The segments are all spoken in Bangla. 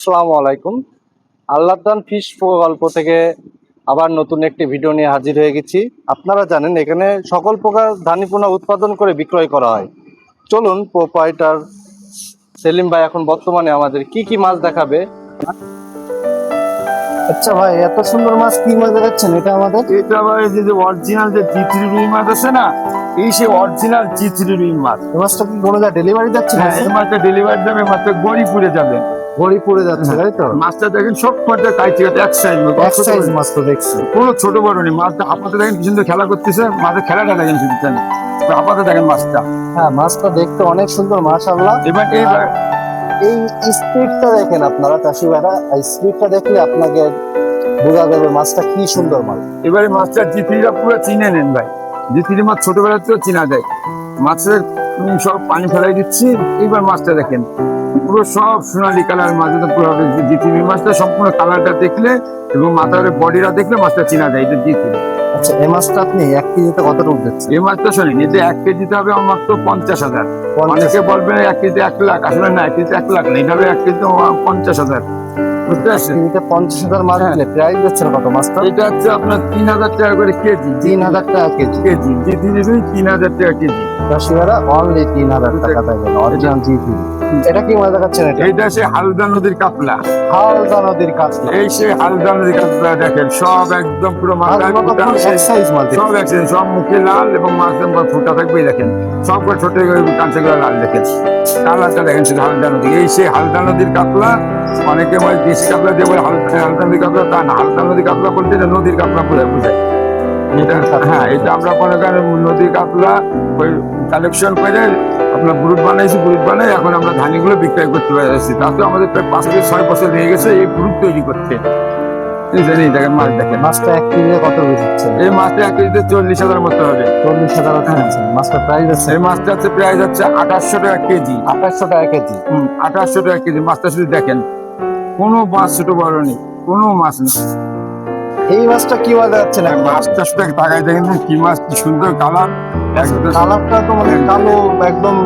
আসসালামু আলাইকুম। আল্লাহদান ফিশ প্রকল্প থেকে আবার নতুন একটি ভিডিও নিয়ে হাজির হয়ে গেছি। আপনারা জানেন এখানে সকল প্রকার ধানীপোনা উৎপাদন করে বিক্রয় করা হয়। চলুন প্রোপাইটার সেলিম ভাই এখন বর্তমানে আমাদের কি কি মাছ দেখাবে। আচ্ছা ভাই, এত সুন্দর মাছ কি মাছ দেখাচ্ছেন এটা আমাদের? এটা আবার এই যে অরিজিনাল যে জি3 রুই মাছ আছে না, এই সে অরিজিনাল জি3 রুই মাছ। এই মাছটা কি কোনো ডেলিভারি যাচ্ছে? হ্যাঁ, এই মাছটা ডেলিভারি যাবে, মাছটা গড়িপুরে যাবে। গড়িপুরে যাচ্ছে, তাই তো? মাছটা দেখেন সব মাছটা কাইচি কাটে এক সাইজ এক সাইজ মাছ তো দেখছি। কোনো ছোট বড় নেই। মাছটা আপাতত দেখেন কি সুন্দর খেলা করতেছে, মাছের খেলাটা দেখেন শুধু আপাতত দেখেন মাছটা। হ্যাঁ, মাছটা দেখতে অনেক সুন্দর মাশাআল্লাহ। এবার এইবার এই স্পিডটা দেখেন আপনারা চাষি ভাইরা, এই স্পিডটা দেখলে আপনাকে বোঝা যাবে মাছটা কি সুন্দর মাছ। এবারে মাছটা জি3টা পুরো চিনে নেন ভাই। জি3 মাছ ছোটবেলাতেও চিনা যায়। মাছের সব পানি ফেলাই দিচ্ছি। এইবার মাছটা দেখেন পুরো সব সোনালী কালার মাছ, পুরো জি3 মাছটা সম্পূর্ণ কালারটা দেখলে এবং মাথার বডিটা দেখলে মাছটা চিনা যায় এটা জি3। আচ্ছা, এই মাছটা আপনি 1 কেজিতে কত রূপ দিচ্ছেন? এই মাছটা শোনেন, এতে 1 কেজিতে হবে আমার মাত্র 50,000। 50,000 অনেকে বলবে 1 কেজিতে 1 লাখ, আসলে না, 1 কেজিতে 1 লাখ না, এটা হবে 1 কেজিতে 50,000। বুঝতে পারছেন? কেজিতে 50,000 মাছ দিলে প্রাইস দিচ্ছেন কত মাছটা? এটা হচ্ছে আপনার 3,000 টাকা করে কেজি। 3,000 টাকা কেজি। কেজি জি3 3,000 টাকা কেজি। চাষি ভাইরা অনলি 3,000 টাকা দেবেন অরিজিনাল জি3। এটা কি মাছ দেখাচ্ছেন এটা? এইটা সে হালদা নদীর কাতলা। হালদা নদীর কাতলা। এই সে হালদা নদীর কাতলা দেখেন, সব একদম পুরো মাথায় ফুটা, এক সাইজ মাছ দেখছি। সব একসাথে, সব মুখে লাল এবং মাছের ফুটা থাকবে দেখেন, সব ছোট কাঁচাগুলো লাল দেখেন, কালারটা দেখেন শুধু হালদা নদী। এই সে হালদা নদীর কাতলা। অনেকে বলে দেশি কাতলা দিয়ে বলে হালদা নদীর কাতলা, তা না, হালদা নদীর কাতলা বলতে এটা নদীর কাতলা বোঝায়। এটা হ্যাঁ, এটা আমরা মনে করেন নদীর কাতলা ওই কালেকশন করে আপনার ব্রুট বানাইছি, ব্রুট বানাই এখন আমরা ধানিগুলো বিক্রয় করতে পারছি। তাতে আমাদের প্রায় 5 থেকে 6 বছর হয়ে গেছে এই ব্রুট তৈরি করতে। দেখেন মাছ দেখেন, মাছটা 1 কেজিতে কত রূপ দিচ্ছেন? এই মাছটা 1 কেজিতে 40,000 মতো হবে। 40,000 দিচ্ছেন। মাছটা প্রাইস আছে? এই মাছটা হচ্ছে প্রাইস হচ্ছে 2800 টাকা কেজি। 2800 টাকা কেজি। 2800 টাকা কেজি। মাছটা শুধু দেখেন, কোনো মাছ ছোট বড় নেই, কোনো মাছ নেই। এই মাছটা কি মাছ দেখাচ্ছেন? মাছটা শুধু তাকায় দেখেন কি মাছ, কি সুন্দর কালার, একদম কালারটা তো মানে কালো একদম,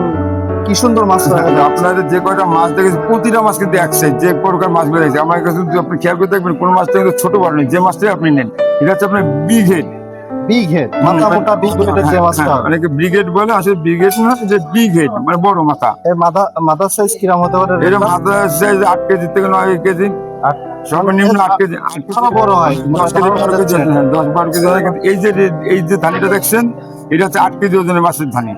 কি সুন্দর মাছ। আপনাদের যে কয়টা মাছ দেখেছি প্রতিটা মাছ কিন্তু এক সাইজ, যে প্রকার মাছ বেড়েছে আমার কাছে যদি আপনি খেয়াল করে দেখবেন কোন মাছটা কিন্তু ছোট বড় নেই। যে মাছটাই আপনি নেন এটা হচ্ছে আপনার বিগ হেড। বিগ হেড মাথা মোটা বিগ হেডের যে মাছটা। অনেকে ব্রিগেড বলে, আসলে ব্রিগেড না, যে বিগ হেড মানে বড় মাথা। এই মাথার সাইজ কিরকম হতে পারে? এটা মাথা সাইজ 8 কেজি থেকে 9 কেজি, সর্বনিম্ন 8 কেজি। বড় হয় 10 কেজি 12 কেজি, 10-12 কেজি হয়। কিন্তু এই যে ধানিটা দেখছেন, এটা হচ্ছে 8 কেজি ওজনের মাছের ধানি।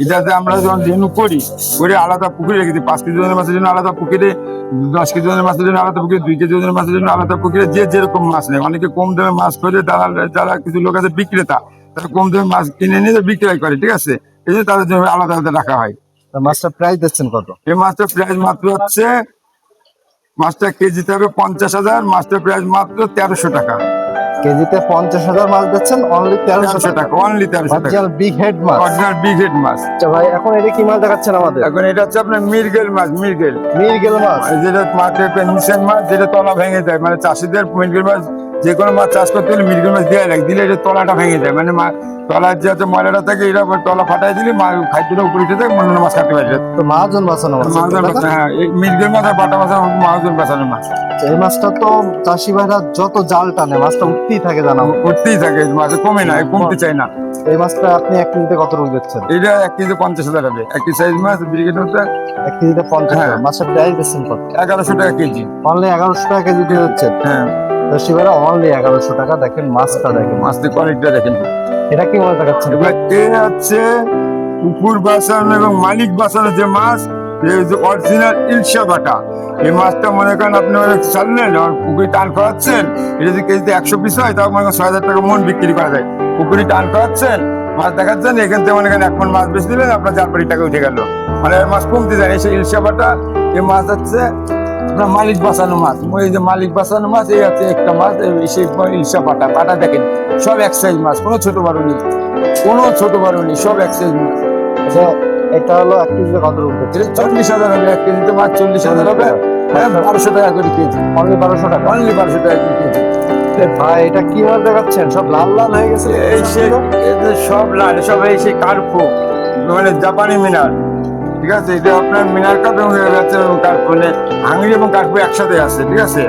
এটাতে আমরা যখন রেনু করি, করে আলাদা পুকুরে রেখেছি। 5 কেজি ওজনের মাছের জন্য আলাদা পুকুরে, 10 কেজি ওজনের মাছের জন্য আলাদা পুকুরে, 2 কেজি ওজনের মাছের জন্য আলাদা পুকুরে, যে যেরকম মাছ নেই। অনেকে কম দামে মাছ করে, যারা কিছু লোক আছে বিক্রেতা, তারা কম দামে মাছ কিনে নিয়ে বিক্রয় করে, ঠিক আছে, এই জন্য তাদের জন্য আলাদা আলাদা রাখা হয়। মাছটা প্রাইস দিচ্ছেন কত? এই মাছটার প্রাইস মাত্র হচ্ছে, মাছটা কেজিতে হবে 50,000, মাছটার প্রাইস মাত্র 1300 টাকা কেজিতে। 50,000 মাছ দিচ্ছেন অনলি 1300 টাকা। অনলি 1300 টাকা। অরিজিনাল বিগ হেড মাছ। অরিজিনাল বিগ হেড মাছ। আচ্ছা ভাই, এখন এটা কি মাছ দেখাচ্ছেন আমাদের? এখন এটা হচ্ছে আপনার মৃগেল মাছ, মৃগেল। মৃগেল মাছ যেটা মাঠের নিচের মাছ, যেটা তলা ভেঙে যায়, মানে চাষিদের মৃগেল মাছ, যে কোনো মাছ চাষ করতে হলে মৃগেল মাছ দেওয়া লাগে, দিলে এটা তলাটা ভেঙে যায়, মানে তলার যে হচ্ছে ময়লাটা থাকে, এটা তলা ফাটাই দিলে খাদ্যটা উপরে উঠে যায়, অন্য মাছ খাতে পারে। তো মাছজন বাঁচানো মাছ। মাছজন বাঁচানো, হ্যাঁ, এই মৃগেল মাছ আর বাটা মাছ মাছজন বাঁচানো মাছ। এই মাছটা তো চাষি ভাইরা যত জাল টানে মাছটা উঠতেই থাকে, জানা উঠতেই থাকে, মাছ কমে না, কমতে চায় না। এই মাছটা আপনি 1 কেজিতে কত রূপ দিচ্ছেন? এটা 1 কেজি 50,000 হবে। একই সাইজ মাছ, ব্রিগেড হচ্ছে 1 কেজিতে 50। হ্যাঁ। মাছের প্রাইস দিচ্ছেন কত? 1100 টাকা কেজি। অনলি 1100 টাকা কেজি দিয়ে হচ্ছে। হ্যাঁ, চাষি ভাইরা অনলি 1100 টাকা। দেখেন মাছটা, দেখেন মাছটির কোয়ালিটিটা দেখেন। এটা কি মাছ দেখাচ্ছেন? এবার হচ্ছে পুকুর বাঁচানো এবং মালিক বাঁচানো যে মাছ, অরিজিনাল ইলশা বাটা। এই মাছটা মনে করেন আপনি ছাড়লেন, পুকুরে টান করাচ্ছেন, এটা যদি কেজিতে 100 পিস হয়, তাও মনে করেন 6,000 টাকা মন বিক্রি করা যায়। পুকুরে টান করাচ্ছেন, মাছ দেখাচ্ছেন, এখান থেকে মনে করেন 1 মন মাছ বেশি দিলেন, আপনার 4 কোটি টাকা উঠে গেল, মানে মাছ কমতে যায়। এই ইলশা বাটা, এই মাছ হচ্ছে আপনার মালিক বাঁচানো মাছ। এই যে মালিক বাঁচানো মাছ, এই হচ্ছে একটা মাছ, সেই ইলশা বাটা। বাটা দেখেন সব এক সাইজ মাছ, কোনো ছোট বড় নেই, কোনো ছোট বড় নেই, সব এক সাইজ মাছ। এটা হলো 1 কেজিতে কত রূপ দিচ্ছেন? 40,000 হবে। 1 কেজিতে মাছ 40,000 হবে। হ্যাঁ, 1200 টাকা করে কেজি। অনলি 1200 টাকা। অনলি 1200 টাকা করে কেজি। ভাই এটা কি মাছ দেখাচ্ছেন? সব লাল লাল হয়ে গেছে। এই যে সব লাল, সব এই সেই কার্পো, মানে জাপানি মিনার। ঠিক আছে, এটা আপনার মিনার কাপ এবং মানে হাঙ্গরি এবং কার্পু একসাথে আছে, ঠিক আছে।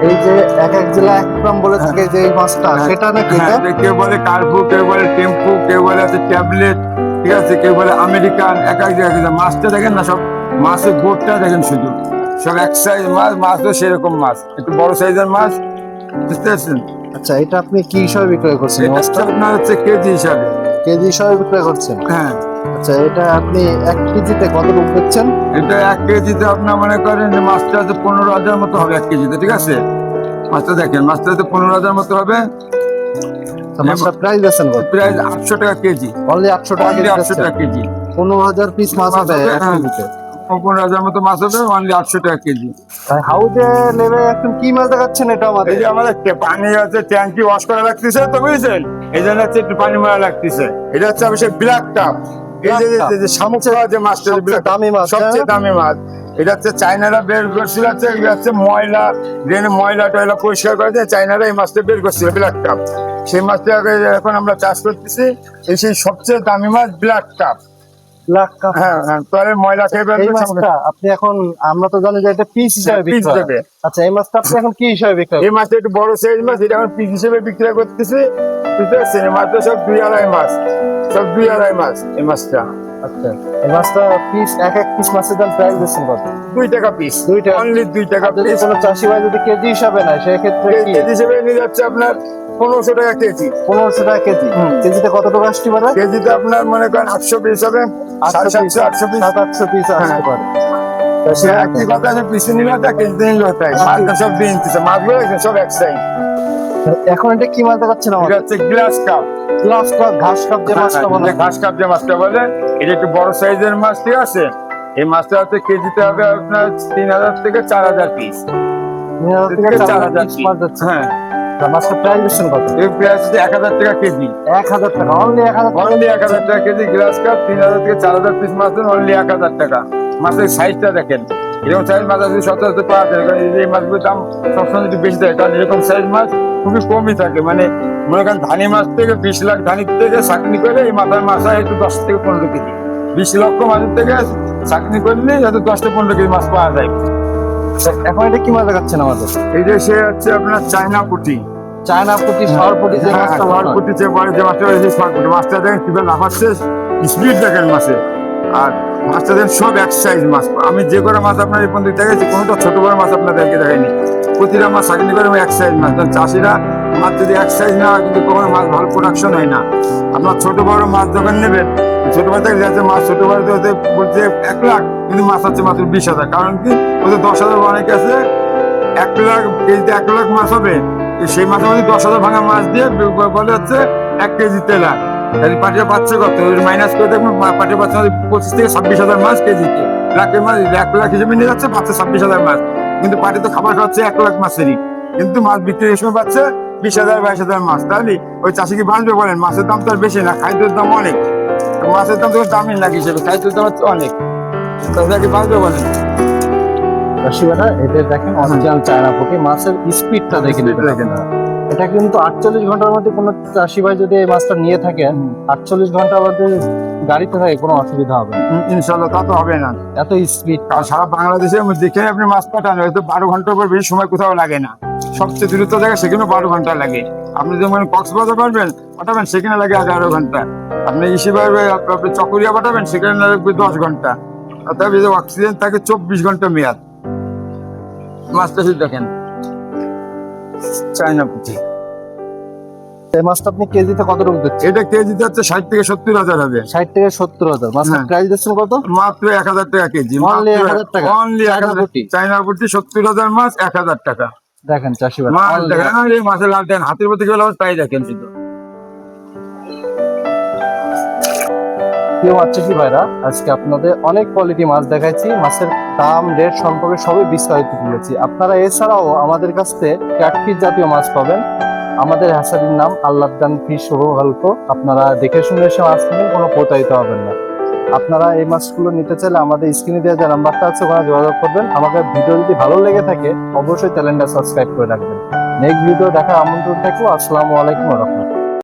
এই যে এক এক জেলা এক এক নাম বলে থাকে যে এই মাছটা, সেটা নাকি এটা? হ্যাঁ, কেউ বলে কার্পু, কেউ বলে টেম্পু, কেউ বলে আছে ট্যাবলেট, ঠিক আছে, কেউ বলে আমেরিকান। এক এক জায়গায় মাছটা দেখেন না, সব মাছের বোটটা দেখেন, শুধু সব এক সাইজ মাছ। মাছও সেরকম মাছ, একটু বড় সাইজের মাছ, বুঝতে পারছেন। আচ্ছা, এটা আপনি কি হিসাবে বিক্রয় করছেন? এটা মাছটা আপনার হচ্ছে কেজি হিসাবে। কেজি হিসাবে বিক্রয় করছেন? হ্যাঁ, আচ্ছা, এটা আপনি 1 কেজিতে কত রূপ দিচ্ছেন? এটা 1 কেজিতে আপনার মনে করেন যে মাছটা হচ্ছে 15,000 মতো হবে 1 কেজিতে, ঠিক আছে। মাছটা দেখেন, মাছটা হচ্ছে 15,000 মতো হবে। মাছটা প্রাইস দিচ্ছেন কত? প্রায় 800 টাকা কেজি। অনলি 800 টাকা Only কেজি 800 টাকা দিচ্ছেন। কেজি। 15,000 পিস মাছ হবে এক হ্যাঁ। কেজিতে। 15,000 মতো মাছ হবে, অনলি 800 টাকা কেজি। আর হাউজে নেমে এখন কি মাছ দেখাচ্ছেন এটা আমাদের? এই যে আমাদের পানি আছে, ট্যাঙ্কি ওয়াশ করা লাগতেছে তো, বুঝছেন, এই জন্য হচ্ছে একটু পানি মারা লাগতেছে। এটা হচ্ছে অবশ্যই ব্ল্যাক কাপ। এই যে শামুক খাওয়া যে মাছটা, সবচেয়ে দামি মাছ, সবচেয়ে হ্যাঁ? দামি মাছ। এটা হচ্ছে চাইনারা বের করছিল, এটা হচ্ছে ময়লা, ড্রেনে ময়লা টয়লা পরিষ্কার করে দিয়ে চাইনারা এই মাছটা বের করছিল, ব্ল্যাক কাপ। সেই মাছটা এখন আমরা চাষ করতেছি। এই সেই সবচেয়ে দামি মাছ ব্ল্যাক কাপ। লাখ টাকা। হ্যাঁ হ্যাঁ, পরে ময়লা খেয়ে বের এই করছে। মাছটা আপনি এখন, আমরা তো জানি যে এটা পিস হিসাবে পিস বিক্রি দেবে। হয়। আচ্ছা, এই মাছটা আপনি এখন কি হিসাবে বিক্রি এই মাছটা একটু বড় সাইজ মাছ, এটা আমরা পিস হিসেবে বিক্রি করতেছি, বুঝতে পারছেন। এই মাছটা সব 2-2.5 মাছ, সব 2-2.5 মাছ এই মাছটা। আচ্ছা, এই মাছটা পিস, এক এক পিস মাছের দাম প্রাইস দিচ্ছেন কত? 2 টাকা পিস, 2 টাকা। অনলি 2 টাকা যদি পিস। কোনো চাষি ভাই যদি কেজি হিসাবে নেয় সেক্ষেত্রে কি কেজি হিসেবে নিয়ে যাচ্ছে আপনার 1500 টাকা কেজি। 1500 টাকা কেজি? হুম। কেজিতে কত টাকা আসতে পারে? কেজিতে আপনার মনে করেন 800 পিস হবে, 750, 800 পিস। 700-800 পিস আসতে হ্যাঁ। পারে। সে একই কথা, যে পিসে নিলে তা কেজিতে নিলে তাই। মাছটা সব দিয়ে নিতেছে, মাছগুলো দেখেন সব এক সাইজ। এখন এটা কি মাছ দেখাচ্ছেন এটা আমাদের? হচ্ছে গ্লাস কাপ। গ্লাস কাপ, ঘাস কাপ যে মাছটা বলে। ঘাস কাপ যে মাছটা বলে, এটা একটু বড় সাইজের মাছ, ঠিক আছে। এই মাছটা হচ্ছে কেজিতে হবে আপনার 3,000 থেকে 4,000 পিস। 3000 থেকে 4000 পিস মাছ যাচ্ছে। হ্যাঁ, মাছটা প্রাইস দিচ্ছেন কত? এই প্রাইস হচ্ছে 1,000 টাকা কেজি। 1000 টাকা, অনলি 1000 টাকা। অনলি 1,000 টাকা কেজি গ্লাস কাপ। 3,000 থেকে 4,000 পিস মাছ দেন, অনলি 1,000 টাকা। মাছের সাইজটা দেখেন, এরকম সাইজ মাছ আছে সচরাচর পাওয়া যায়, কারণ এই মাছগুলোর দাম সবসময় একটু বেশি থাকে, কারণ এরকম সাইজ মাছ খুবই কমই থাকে। মানে মনে করেন ধানি মাছ থেকে 20 লাখ ধানির থেকে চাকনি করে এই মাথার মাছ হয় একটু 10 থেকে 15 কেজি। 20 লক্ষ মাছের থেকে চাকনি করলে হয়তো 10 থেকে 15 কেজি মাছ পাওয়া যায়। এখন এটা কি মাছ দেখাচ্ছেন আমাদের? এই যে সে হচ্ছে আপনার চায়না পুঁটি। চায়না পুঁটি, শহর পুঁটি যে মাছটা বলা হয়। পুঁটি যে বলে, যে মাছটা রয়েছে শহর পুঁটি। মাছটা দেখেন কিভাবে লাফাচ্ছে, স্পিড দেখেন মাছে। আর মাছটা দেখেন সব এক সাইজ মাছ। আমি যে করে মাছ আপনার এই পর্যন্ত দেখেছি, কোনোটা ছোট বড় মাছ আপনাদেরকে দেখাইনি। প্রতিটা মাছ চাকরি করে এক সাইজ মাছ। কারণ চাষিরা মাছ যদি এক সাইজ না হয়, কিন্তু কখনো মাছ ভালো প্রোডাকশন হয় না। আপনার ছোট বড় মাছ যখন নেবেন, ছোট বড় থেকে যাচ্ছে মাছ, ছোট বড় বলছে 1 লাখ, কিন্তু মাছ হচ্ছে মাত্র 20,000। কারণ কি, ওদের 10,000 অনেক আছে। 1 লাখ কেজিতে 1 লাখ মাছ হবে, সেই মাছের মধ্যে 10,000 ভাঙা মাছ দিয়ে বলে হচ্ছে 1 কেজিতে লাখ। তাহলে পাটিয়া পাচ্ছে কত, মাইনাস করে দেখবেন পাটিয়া পাচ্ছে 25 থেকে 26,000 মাছ কেজিতে। লাখের মাছ 1 লাখ হিসেবে নিয়ে যাচ্ছে, পাচ্ছে 26,000 মাছ। কিন্তু পাটি তো খাবার খাচ্ছে 1 লাখ মাছেরই, কিন্তু মাছ বিক্রির সময় পাচ্ছে 20,000, 22,000 মাছ। তাহলে ওই চাষি কি বাঁচবে বলেন? মাছের দাম তো আর বেশি না, খাদ্যের দাম অনেক। মাছের দাম তো দামই না হিসেবে, খাদ্যের দাম হচ্ছে অনেক, তাহলে কি বাঁচবে বলেন? রসিবাটা এটা দেখেন, অরিজিনাল চায়না পুঁটি। মাছের স্পিডটা দেখেন, এটা দেখেন। এটা কিন্তু 48 ঘন্টার মধ্যে কোনো চাষি ভাই যদি এই মাছটা নিয়ে থাকেন, 48 ঘন্টার মধ্যে গাড়িতে থাকে, কোনো অসুবিধা হবে না। ইনশাল্লাহ তা তো হবে না। এত স্পিড। আর সারা বাংলাদেশে যেখানে আপনি মাছ পাঠান, হয়তো 12 ঘন্টার উপর বেশি সময় কোথাও লাগে না। সবচেয়ে দূরত্ব জায়গায় সেখানে 12 ঘন্টা লাগে। আপনি যেমন কক্সবাজার পাঠাবেন, সেখানে লাগে 11 ঘন্টা। আপনি আপনি চকরিয়া পাঠাবেন, সেখানে লাগবে 10 ঘন্টা। অর্থাৎ এই যে অক্সিজেন থাকে 24 ঘন্টা মেয়াদ। মাছটা শুধু দেখেন, চায়না পুঁটি। এই মাছটা আপনি কেজিতে কত টাকা দিচ্ছেন? এটা কেজিতে হচ্ছে 60 থেকে 70,000 হবে। 60 থেকে 70,000। মাছের হ্যাঁ। প্রাইস দিচ্ছেন কত? মাত্র 1,000 টাকা কেজি। Only 1,000 টাকা? অনলি চায়না পুঁটি? চায়না পুঁটি 70,000 মাছ, 1,000 টাকা। দেখেন চাষি ভাই, মাছ দেখেন, আর এই মাছের লাল দেখেন, হাতের প্রতি গেলে তাই দেখেন শুধু। প্রিয় মাছ চাষি ভাইরা, আজকে আপনাদের অনেক কোয়ালিটি মাছ দেখাইছি। মাছের দাম, রেট সম্পর্কে সবই বিস্তারিত বলেছি। আপনারা এছাড়াও আমাদের কাছ থেকে ক্যাটফিশ জাতীয় মাছ পাবেন। আমাদের হ্যাচারির নাম আল্লাহদান ফিশ গল্প। আপনারা দেখে শুনে এসে মাছ কিনবেন, কোনো প্রতারিত হবেন না। আপনারা এই মাছগুলো নিতে চাইলে আমাদের স্ক্রিনে দেওয়া যে নাম্বারটা আছে, ওখানে যোগাযোগ করবেন। আমাদের ভিডিও যদি ভালো লেগে থাকে, অবশ্যই চ্যানেলটা সাবস্ক্রাইব করে রাখবেন। নেক্সট ভিডিও দেখার আমন্ত্রণ থাকলো। আসসালামু আলাইকুম ওয়া রাহমাতুল্লাহ।